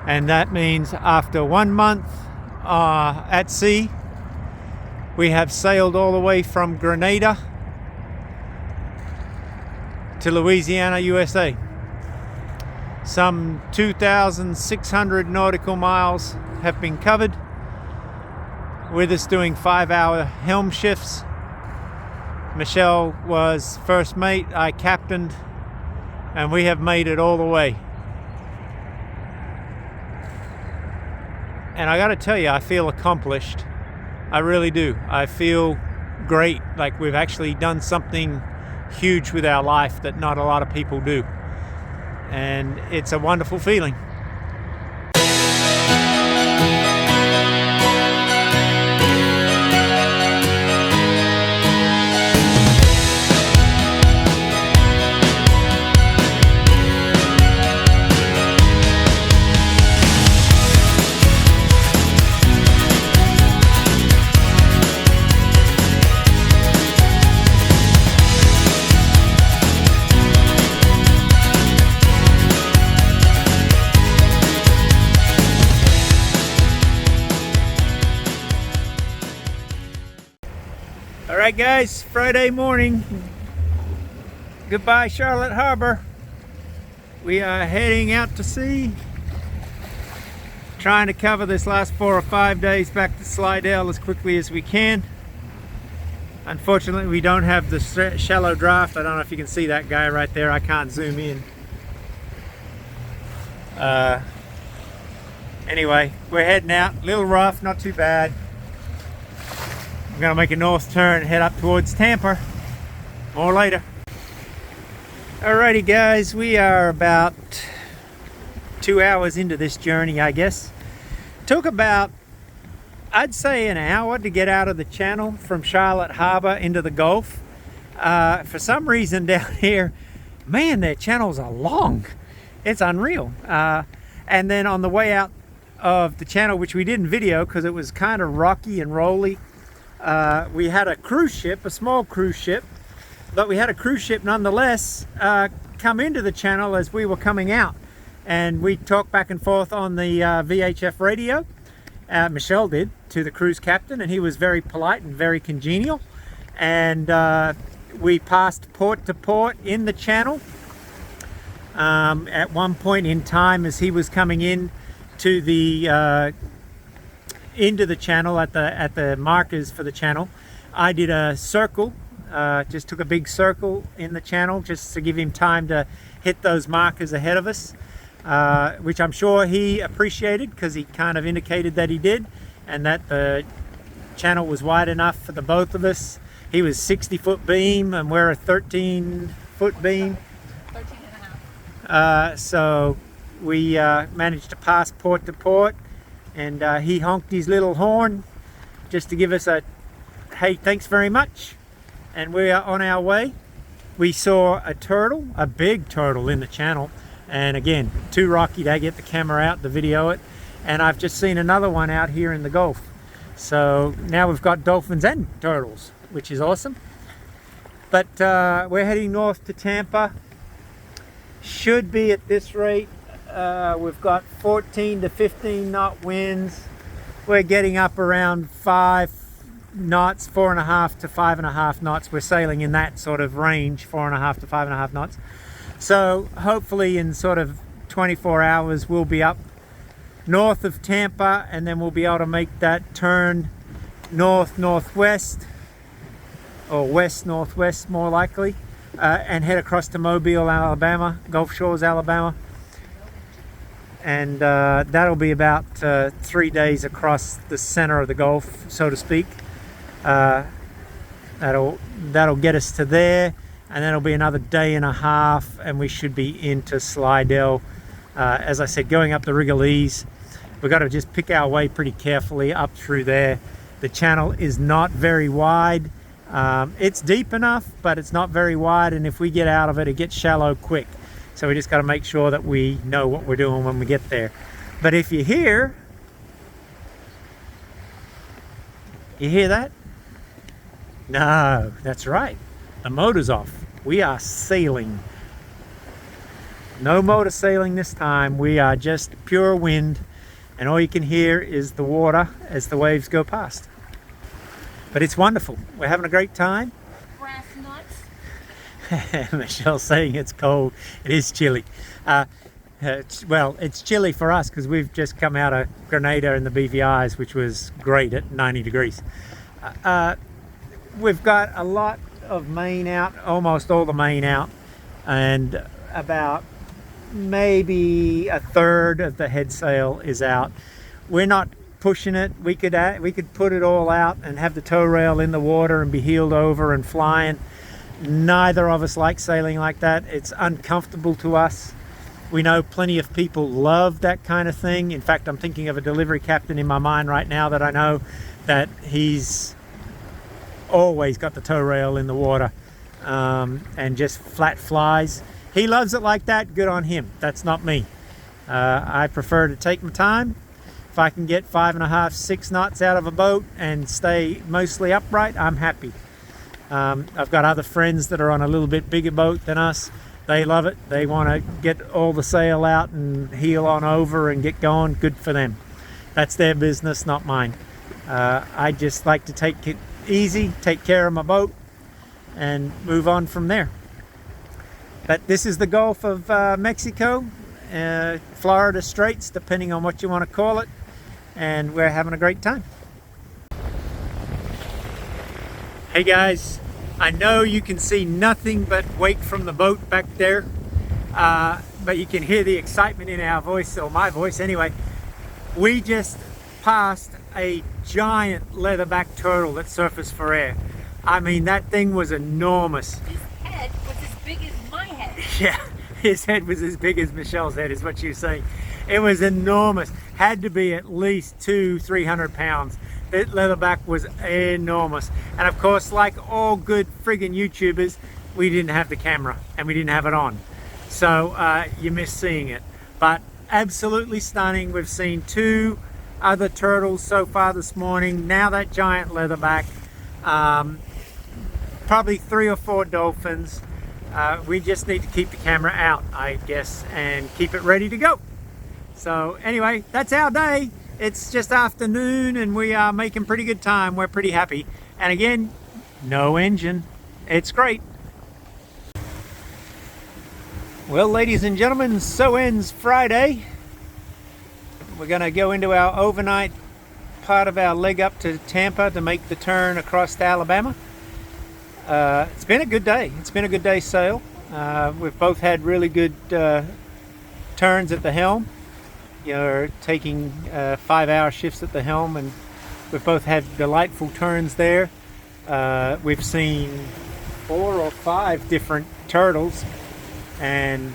And that means after 1 month at sea, we have sailed all the way from Grenada to Louisiana, USA. Some 2,600 nautical miles have been covered, with us doing 5-hour helm shifts. Michelle was first mate, I captained, and we have made it all the way. And I gotta tell you, I feel accomplished. I really do. I feel great, like we've actually done something huge with our life that not a lot of people do. And it's a wonderful feeling. Alright guys, Friday morning. Goodbye Charlotte Harbor. We are heading out to sea. Trying to cover this last 4 or 5 days back to Slidell as quickly as we can. Unfortunately, we don't have the shallow draft. I don't know if you can see that guy right there. I can't zoom in. Anyway, we're heading out. A little rough, not too bad. I'm gonna make a north turn and head up towards Tampa. More later. Alrighty guys, we are about 2 hours into this journey, I guess. Took about, I'd say, an hour to get out of the channel from Charlotte Harbor into the Gulf. For some reason down here, man, their channels are long. It's unreal. And then on the way out of the channel, which we didn't video because it was kind of rocky and rolly, we had a cruise ship, a small cruise ship, but we had a cruise ship nonetheless come into the channel as we were coming out, and we talked back and forth on the VHF radio. Michelle did, to the cruise captain, and he was very polite and very congenial, and we passed port to port in the channel at one point in time as he was coming in to the into the channel at the markers for the channel. I did a circle, just took a big circle in the channel just to give him time to hit those markers ahead of us, which I'm sure he appreciated because he kind of indicated that he did, and that the channel was wide enough for the both of us. He was 60-foot beam and we're a 13-foot beam. 13 and a half. So we managed to pass port to port. And he honked his little horn just to give us a, hey, thanks very much. And we are on our way. We saw a turtle, a big turtle in the channel. And again, too rocky to get the camera out to video it. And I've just seen another one out here in the Gulf. So now we've got dolphins and turtles, which is awesome. But we're heading north to Tampa. Should be at this rate. We've got 14 to 15 knot winds. We're getting up around 5 knots, 4.5 to 5.5 knots. We're sailing in that sort of range, 4.5 to 5.5 knots. So hopefully in sort of 24 hours we'll be up north of Tampa, and then we'll be able to make that turn north-northwest, or west-northwest more likely, and head across to Mobile, Alabama, Gulf Shores, Alabama. And that'll be about 3 days across the center of the Gulf, so to speak. That'll get us to there, and then it'll be another day and a half, and we should be into Slidell. As I said, going up the Rigolets, we've got to just pick our way pretty carefully up through there. The channel is not very wide. It's deep enough, but it's not very wide, and if we get out of it, it gets shallow quick. So we just got to make sure that we know what we're doing when we get there. But if you hear that? No, that's right. The motor's off. We are sailing. No motor sailing this time. We are just pure wind, and all you can hear is the water as the waves go past. But it's wonderful. We're having a great time. Grass nuts. Michelle's saying it's cold. It is chilly. Well, it's chilly for us because we've just come out of Grenada in the BVIs, which was great at 90 degrees. We've got a lot of main out, almost all the main out, and about maybe a third of the head sail is out. We're not pushing it. We could put it all out and have the tow rail in the water and be heeled over and flying. Neither of us like sailing like that. It's uncomfortable to us. We know plenty of people love that kind of thing. In fact, I'm thinking of a delivery captain in my mind right now that I know that he's always got the tow rail in the water and just flat flies. He loves it like that. Good on him. That's not me. I prefer to take my time. If I can get 5.5, 6 knots out of a boat and stay mostly upright, I'm happy. I've got other friends that are on a little bit bigger boat than us. They love it. They want to get all the sail out and heel on over and get going. Good for them. That's their business, not mine. I just like to take it easy, take care of my boat, and move on from there. But this is the Gulf of Mexico, Florida Straits, depending on what you want to call it, and we're having a great time. Hey guys, I know you can see nothing but wake from the boat back there, but you can hear the excitement in our voice, or my voice anyway. We just passed a giant leatherback turtle that surfaced for air. I mean, that thing was enormous. His head was as big as my head. Yeah, his head was as big as Michelle's head, is what she was saying. It was enormous. Had to be at least 200-300 pounds. That leatherback was enormous. And of course, like all good friggin' YouTubers, we didn't have the camera and we didn't have it on. So you miss seeing it. But absolutely stunning. We've seen 2 other turtles so far this morning. Now that giant leatherback. Probably 3 or 4 dolphins. We just need to keep the camera out, I guess, and keep it ready to go. So anyway, that's our day. It's just afternoon and we are making pretty good time. We're pretty happy. And again, no engine. It's great. Well, ladies and gentlemen, so ends Friday. We're going to go into our overnight part of our leg up to Tampa to make the turn across to Alabama. It's been a good day. It's been a good day sail. We've both had really good turns at the helm. You're taking 5-hour shifts at the helm, and we've both had delightful turns there. We've seen 4 or 5 different turtles and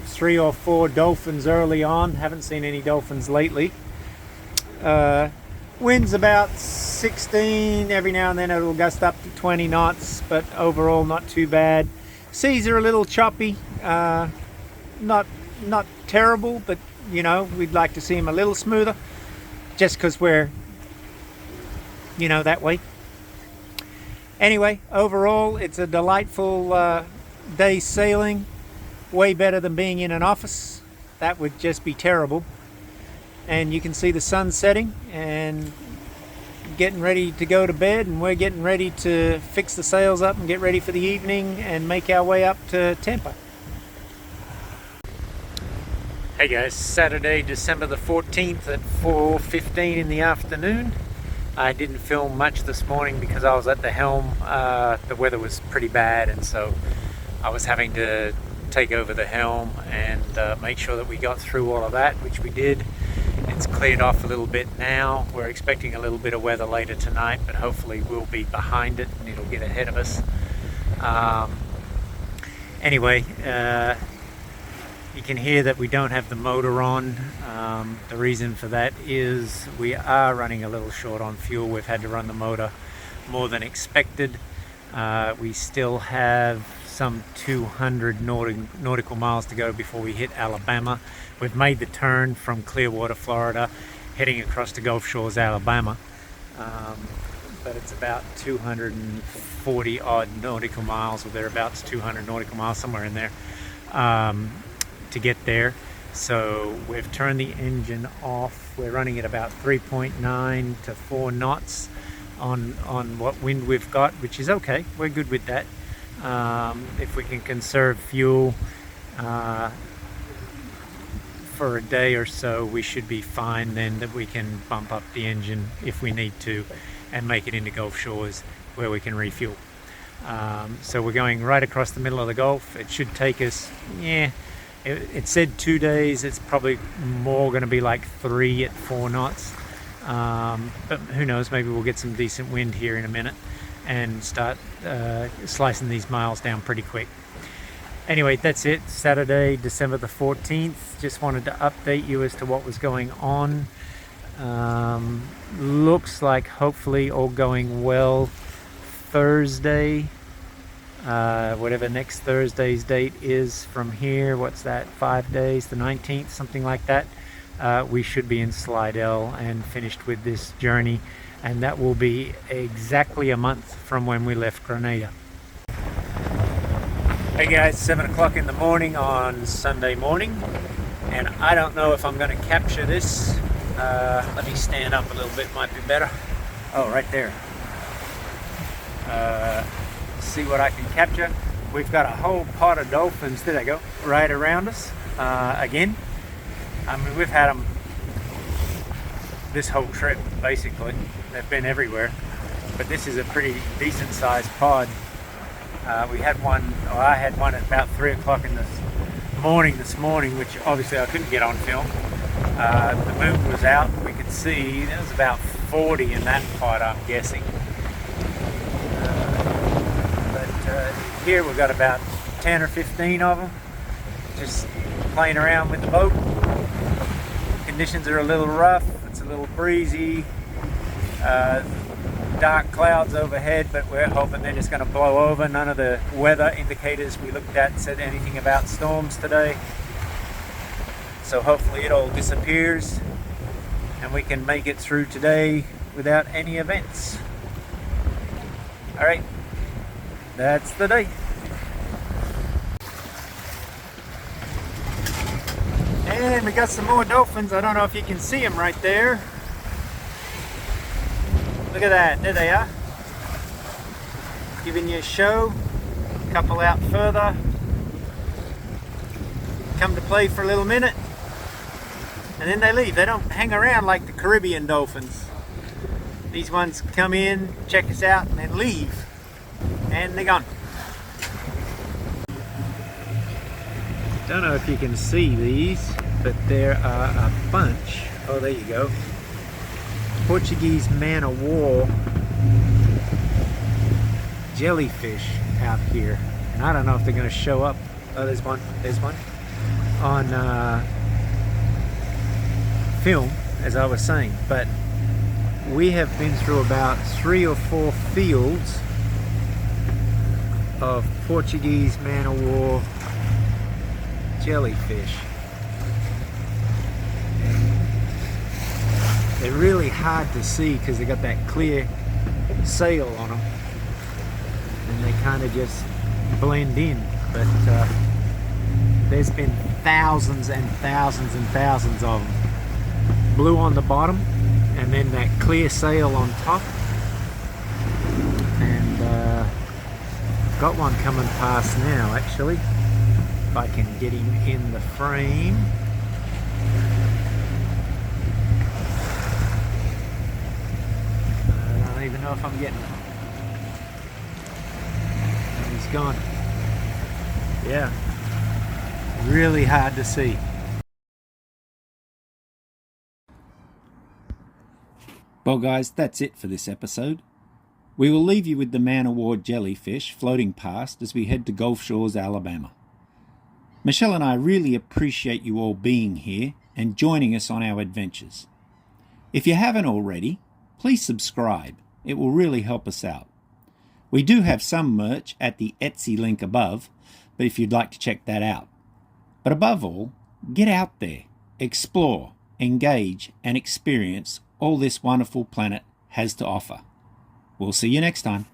3 or 4 dolphins early on. Haven't seen any dolphins lately. Wind's about 16. Every now and then it'll gust up to 20 knots, but overall not too bad. Seas are a little choppy. Not terrible, but you know, we'd like to see them a little smoother, just because we're, you know, that way. Anyway, overall, it's a delightful day sailing. Way better than being in an office. That would just be terrible. And you can see the sun setting and getting ready to go to bed, and we're getting ready to fix the sails up and get ready for the evening and make our way up to Tampa. Hey guys, Saturday, December the 14th at 4:15 in the afternoon. I didn't film much this morning because I was at the helm. The weather was pretty bad, and so I was having to take over the helm and make sure that we got through all of that, which we did. It's cleared off a little bit now. We're expecting a little bit of weather later tonight, but hopefully we'll be behind it and it'll get ahead of us. Anyway, you can hear that we don't have the motor on. The reason for that is we are running a little short on fuel. We've had to run the motor more than expected. We still have some 200 nautical miles to go before we hit Alabama. We've made the turn from Clearwater, Florida, heading across to Gulf Shores, Alabama. But it's about 240 odd nautical miles, or thereabouts, 200 nautical miles, somewhere in there. to get there. So we've turned the engine off. We're running at about 3.9 to 4 knots on what wind we've got, which is okay. We're good with that. If we can conserve fuel for a day or so, we should be fine then, that we can bump up the engine if we need to and make it into Gulf Shores where we can refuel. So we're going right across the middle of the Gulf. It should take us, it said 2 days. It's probably more going to be like 3 at 4 knots. But who knows, maybe we'll get some decent wind here in a minute and start slicing these miles down pretty quick. Anyway, that's it. Saturday, December the 14th. Just wanted to update you as to what was going on. Looks like hopefully all going well. Thursday, whatever next Thursday's date is from here, what's that, 5 days, the 19th, something like that, we should be in Slidell and finished with this journey, and that will be exactly a month from when we left Grenada. Hey guys, 7 o'clock in the morning on Sunday morning, and I don't know if I'm going to capture this. Let me stand up a little bit, might be better. Oh, right there. See what I can capture. We've got a whole pot of dolphins, there they go, right around us again. I mean, we've had them this whole trip basically. They've been everywhere, but this is a pretty decent sized pod. We had one, or I had one at about 3 o'clock in the morning this morning, which obviously I couldn't get on film. The moon was out, we could see there was about 40 in that pod, I'm guessing. Here we've got about 10 or 15 of them just playing around with the boat. Conditions are a little rough, it's a little breezy, dark clouds overhead, but we're hoping they're just going to blow over. None of the weather indicators we looked at said anything about storms today, so hopefully it all disappears and we can make it through today without any events. Alright, that's the day. And we got some more dolphins. I don't know if you can see them right there. Look at that, there they are. Giving you a show. A couple out further. Come to play for a little minute. And then they leave. They don't hang around like the Caribbean dolphins. These ones come in, check us out, and then leave. And they're gone. Don't know if you can see these, but there are a bunch. Oh, there you go. Portuguese man-o'-war jellyfish out here. And I don't know if they're going to show up. Oh, there's one. There's one. On film, as I was saying. But we have been through about 3 or 4 fields of Portuguese man-o'-war jellyfish. They're really hard to see because they got that clear sail on them, and they kind of just blend in. But there's been thousands and thousands and thousands of them. Blue on the bottom, and then that clear sail on top. And got one coming past now, actually. If I can get him in the frame. I don't even know if I'm getting him. And he's gone. Yeah. Really hard to see. Well guys, that's it for this episode. We will leave you with the man-o'-war jellyfish floating past as we head to Gulf Shores, Alabama. Michelle and I really appreciate you all being here and joining us on our adventures. If you haven't already, please subscribe. It will really help us out. We do have some merch at the Etsy link above, but if you'd like to check that out. But above all, get out there, explore, engage, and experience all this wonderful planet has to offer. We'll see you next time.